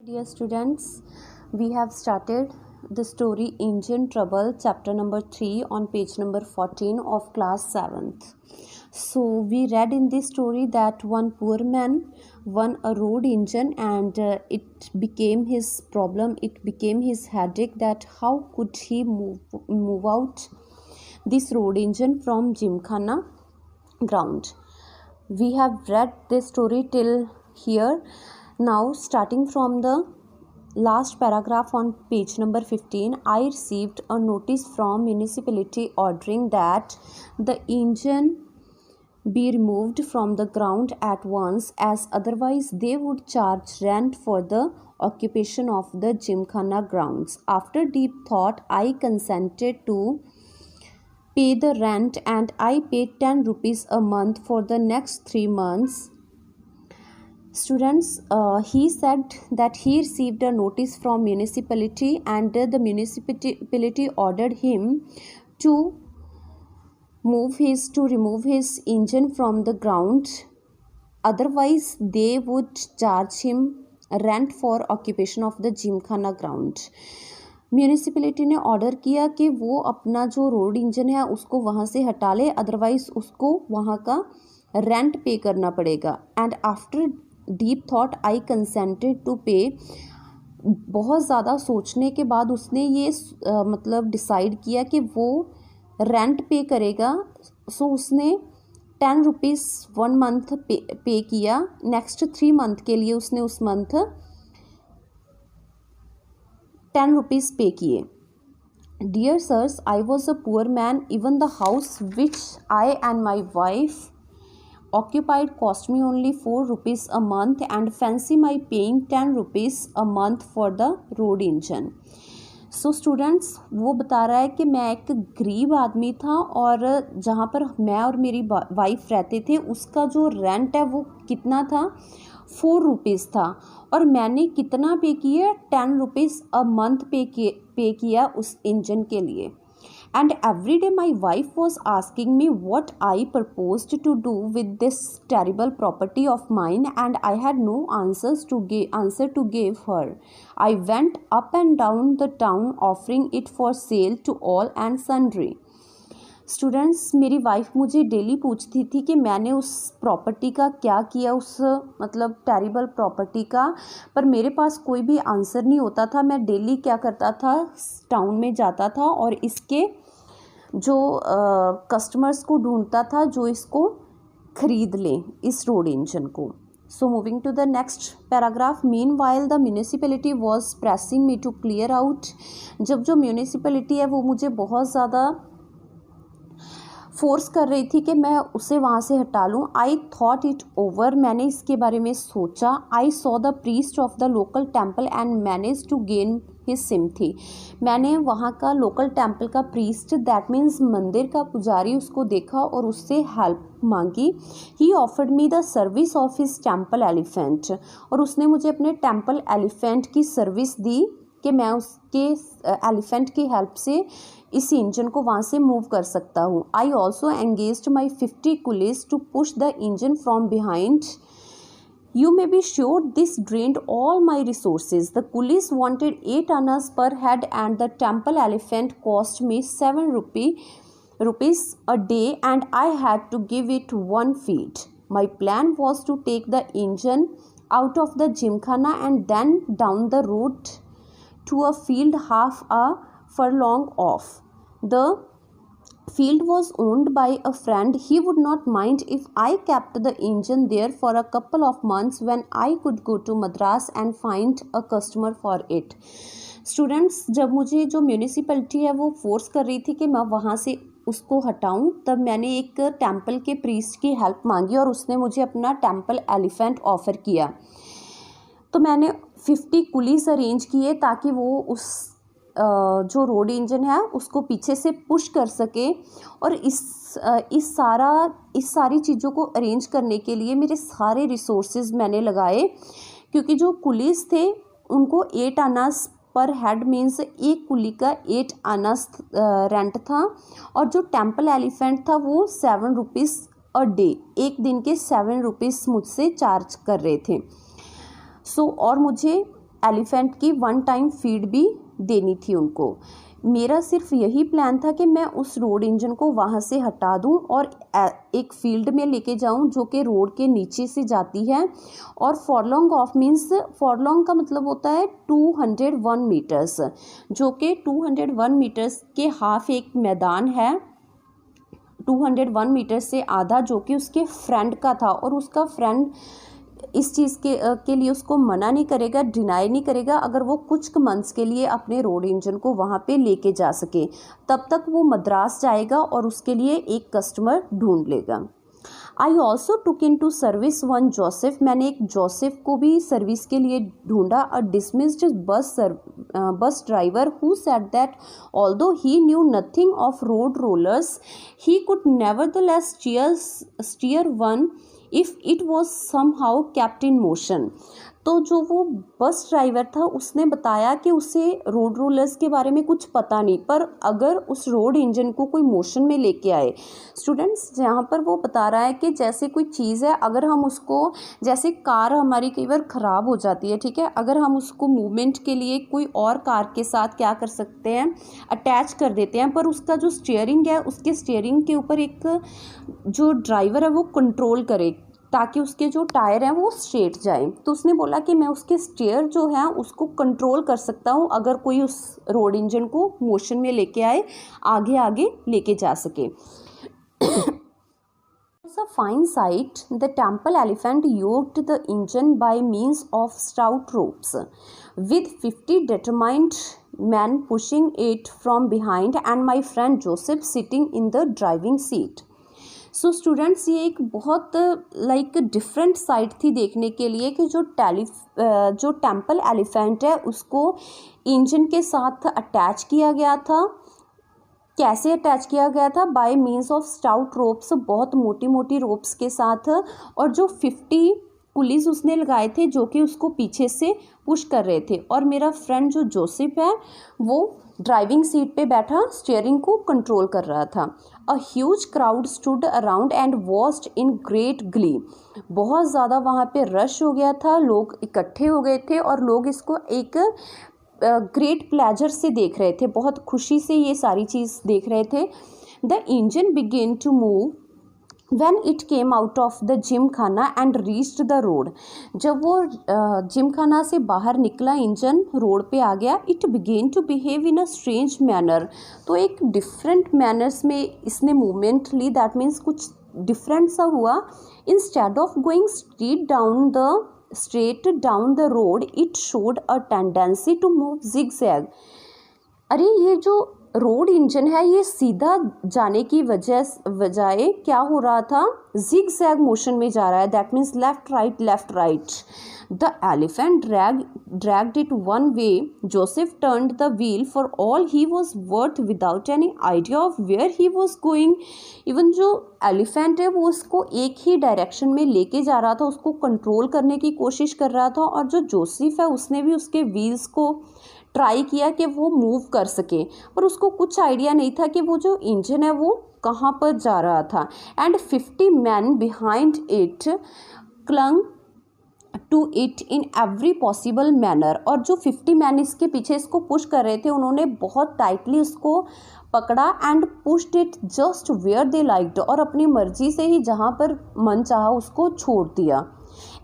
Dear students, we have started the story Engine Trouble, chapter number 3 on page number 14 of class 7th. So, we read in this story that one poor man won a road engine and it became his problem, it became his headache that how could he move out this road engine from Gymkhana ground. We have read this story till here. Now, starting from the last paragraph on page number 15, I received a notice from municipality ordering that the engine be removed from the ground at once, as otherwise they would charge rent for the occupation of the Gymkhana grounds. After deep thought, I consented to pay the rent and I paid 10 rupees a month for the next 3 months. Students, he said that he received a notice from municipality and the municipality ordered him to remove his engine from the ground, otherwise they would charge him rent for occupation of the Gymkhana ground. Municipality ने order किया कि वो अपना जो road engine है उसको वहाँ से हटा ले, अदरवाइज उसको वहाँ का रेंट पे करना पड़ेगा. And after deep thought I consented to pay. बहुत ज़्यादा सोचने के बाद उसने ये मतलब डिसाइड किया कि वो रेंट पे करेगा. सो उसने 10 रुपीज़ 1 मंथ पे किया. नेक्स्ट 3 मंथ के लिए उसने उस मंथ 10 रुपीज़ पे किए. Dear sirs, I was a poor man. Even the house which I and my wife occupied cost me only 4 rupees a month, and fancy my paying 10 rupees a month for the road engine. So students, वो बता रहा है कि मैं एक गरीब आदमी था और जहाँ पर मैं और मेरी वाइफ रहते थे उसका जो रेंट है वो कितना था, 4 रुपीज़ था, और मैंने कितना पे किया, 10 रुपीज़ अ मंथ पे किया उस इंजन के लिए. And every day my wife was asking me what I proposed to do with this terrible property of mine, and I had no answer to give her. I went up and down the town offering it for sale to all and sundry. Students, मेरी wife मुझे daily पूछती थी कि मैंने उस property का क्या किया, उस मतलब टेरिबल प्रॉपर्टी का, पर मेरे पास कोई भी आंसर नहीं होता था. मैं डेली क्या करता था, टाउन में जाता था और इसके जो कस्टमर्स को ढूंढता था जो इसको खरीद लें, इस रोड इंजन को. So moving to the next paragraph. Meanwhile the municipality was pressing me to clear out. जब जो म्यूनिसिपैलिटी है वो मुझे बहुत ज़्यादा फोर्स कर रही थी कि मैं उसे वहाँ से हटा लूँ. I thought it over. मैंने इसके बारे में सोचा. I saw the priest of the local temple and manage to gain his sympathy. मैंने वहाँ का लोकल टेम्पल का प्रीस्ट, दैट मीन्स मंदिर का पुजारी, उसको देखा और उससे हेल्प मांगी. He offered me the service of his temple elephant. और उसने मुझे अपने टेम्पल एलिफेंट की सर्विस दी कि मैं उसके एलिफेंट की हेल्प से इस इंजन को वहाँ से मूव कर सकता हूँ. I also engaged my 50 coolies to push the engine from behind. You may be sure this drained all my resources. The coolies wanted 8 annas per head and the temple elephant cost me 7 rupees a day, and I had to give it 1 feed. My plan was to take the engine out of the Gymkhana and then down the road to a field half a furlong off. The field was owned by a friend. He would not mind if I kept the engine there for a couple of months when I could go to Madras and find a customer for it. Students, जब मुझे जो municipality है वो force कर रही थी कि मैं वहाँ से उसको हटाऊं, तब मैंने एक टेम्पल के प्रीस्ट की हेल्प मांगी और उसने मुझे अपना टेम्पल एलिफेंट ऑफ़र किया. तो मैंने 50 कुलीज अरेंज किए ताकि वो उस जो रोड इंजन है उसको पीछे से पुश कर सके. और इस सारी चीज़ों को अरेंज करने के लिए मेरे सारे रिसोर्सेज मैंने लगाए, क्योंकि जो कुलीज थे उनको 8 आनास पर हेड मीन्स एक कुली का 8 आनास रेंट था, और जो टेम्पल एलिफेंट था वो 7 रुपीज़ अ डे, एक दिन के 7 रुपीज़ मुझसे चार्ज कर रहे थे. और मुझे एलिफेंट की वन टाइम फीड भी देनी थी उनको। मेरा सिर्फ यही प्लान था कि मैं उस रोड इंजन को वहाँ से हटा दूँ और एक फील्ड में लेके जाऊँ जो कि रोड के नीचे से जाती है। और फॉरलॉन्ग ऑफ मीन्स, फॉरलॉन्ग का मतलब होता है 201 मीटर्स, जो कि 201 मीटर्स के हाफ एक मैदान है, 201 मीटर से आधा, जो कि उसके फ्रेंड का था। और उसका फ्रेंड इस चीज़ के लिए उसको मना नहीं करेगा, डिनाई नहीं करेगा अगर वो कुछ मंथ्स के लिए अपने रोड इंजन को वहाँ पे लेके जा सके। तब तक वो मद्रास जाएगा और उसके लिए एक कस्टमर ढूंढ लेगा। I also took into service one Joseph, मैंने एक जोसेफ को भी सर्विस के लिए ढूंढा। A dismissed bus driver who said that although he knew nothing of road rollers he could nevertheless steer one if it was somehow kept in motion. तो जो वो बस ड्राइवर था उसने बताया कि उसे रोड रोलर्स के बारे में कुछ पता नहीं, पर अगर उस रोड इंजन को कोई मोशन में लेके आए। स्टूडेंट्स, यहाँ पर वो बता रहा है कि जैसे कोई चीज़ है, अगर हम उसको, जैसे कार हमारी कई बार ख़राब हो जाती है, ठीक है, अगर हम उसको मूवमेंट के लिए कोई और कार के साथ क्या कर सकते हैं, अटैच कर देते हैं, पर उसका जो स्टीयरिंग है, उसके स्टीयरिंग के ऊपर एक जो ड्राइवर है वो कंट्रोल करे ताकि उसके जो टायर हैं वो स्ट्रेट जाए। तो उसने बोला कि मैं उसके स्टीयर जो है उसको कंट्रोल कर सकता हूँ अगर कोई उस रोड इंजन को मोशन में लेके आए, आगे आगे लेके जा सके। It's a fine sight. The temple elephant yoked the engine by means of stout ropes, with 50 determined men pushing it from behind and my friend Joseph sitting in the driving seat. So students, ये एक बहुत like different site थी देखने के लिए कि जो temple elephant है उसको इंजन के साथ अटैच किया गया था। कैसे अटैच किया गया था? Bye means of stout ropes, बहुत मोटी मोटी रोप्स के साथ। और जो 50 पुलिस उसने लगाए थे जो कि उसको पीछे से पुश कर रहे थे। और मेरा फ्रेंड जो जोसेफ है वो ड्राइविंग सीट पे बैठा स्टीयरिंग को कंट्रोल कर रहा था। A huge crowd stood around and watched in great Glee. बहुत ज़्यादा वहाँ पे रश हो गया था, लोग इकट्ठे हो गए थे और लोग इसको एक ग्रेट प्लेजर से देख रहे थे, बहुत खुशी से ये सारी चीज़ देख रहे थे। The engine began to move When it came out of the gymkhana and reached the road, जब वो जिमखाना से बाहर निकला, इंजन रोड पे आ गया। It began to behave in a strange manner, तो एक डिफरेंट मैनर्स में इसने मूवमेंट ली। दैट मीन्स कुछ डिफरेंट सा हुआ। Instead of going straight down the road, it showed a tendency to move zigzag. अरे ये जो रोड इंजन है ये सीधा जाने की बजाय क्या हो रहा था, जिग जैग मोशन में जा रहा है। That means left right. The elephant dragged it one way. Joseph turned the wheel for all he was worth without any idea of where he was going. Even जो elephant है वो उसको एक ही direction में लेके जा रहा था, उसको कंट्रोल करने की कोशिश कर रहा था। और जो जोसेफ है उसने भी उसके व्हील्स को ट्राई किया कि वो मूव कर सके, पर उसको कुछ आइडिया नहीं था कि वो जो इंजन है वो कहाँ पर जा रहा था। And 50 man behind it clung to it in every possible manner. और जो 50 मैन इसके पीछे इसको पुश कर रहे थे उन्होंने बहुत टाइटली उसको पकड़ा and pushed it just where they liked, और अपनी मर्जी से ही जहाँ पर मन चाहा उसको छोड़ दिया।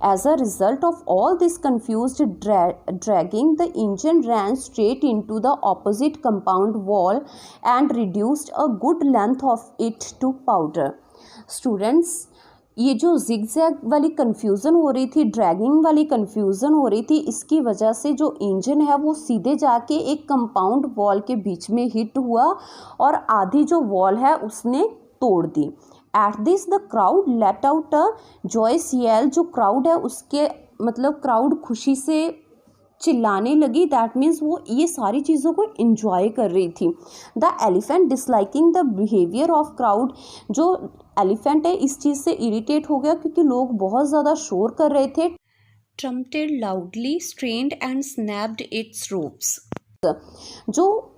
As a result of all this confused dragging, the engine ran straight into the opposite compound wall and reduced a good length of it to powder. Students, ये जो zigzag वाली कन्फ्यूज़न हो रही थी, ड्रैगिंग वाली कन्फ्यूज़न हो रही थी, इसकी वजह से जो इंजन है वो सीधे जाके एक कंपाउंड वॉल के बीच में हिट हुआ और आधी जो वॉल है उसने तोड़ दी। At this the crowd let out a joyous yell. जो क्राउड है उसके मतलब क्राउड खुशी से चिल्लाने लगी। दैट मीन्स वो ये सारी चीज़ों को इंजॉय कर रही थी। The elephant disliking the behaviour of crowd. जो एलिफेंट है इस चीज़ से इरिटेट हो गया क्योंकि लोग बहुत ज़्यादा शोर कर रहे थे। Trumpeted loudly, strained and snapped its ropes. जो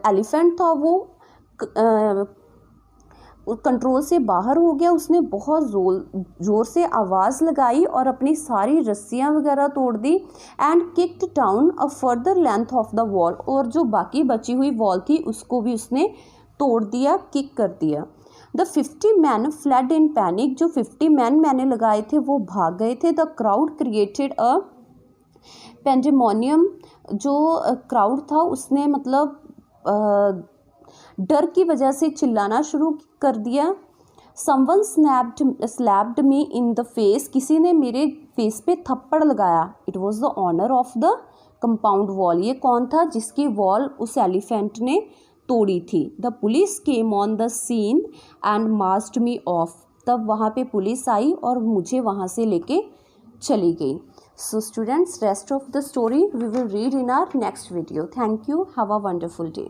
एलिफेंट था वो कंट्रोल से बाहर हो गया। उसने बहुत ज़ोर से आवाज़ लगाई और अपनी सारी रस्सियाँ वगैरह तोड़ दी and kicked down a further length of the wall, और जो बाकी बची हुई वॉल थी उसको भी उसने तोड़ दिया, किक कर दिया। The 50 man fled in panic, जो 50 मैन मैंने लगाए थे वो भाग गए थे। The crowd created a pandemonium, जो क्राउड था उसने मतलब डर की वजह से चिल्लाना शुरू कर दिया। Someone slapped me in the face, किसी ने मेरे फेस पे थप्पड़ लगाया। It was the owner of the compound wall, ये कौन था जिसकी वॉल उस एलिफेंट ने तोड़ी थी। The police came on the scene and marched me off, तब वहाँ पे पुलिस आई और मुझे वहाँ से लेके चली गई। So students, rest of the story we will read in our next video. Thank you. Have a wonderful day.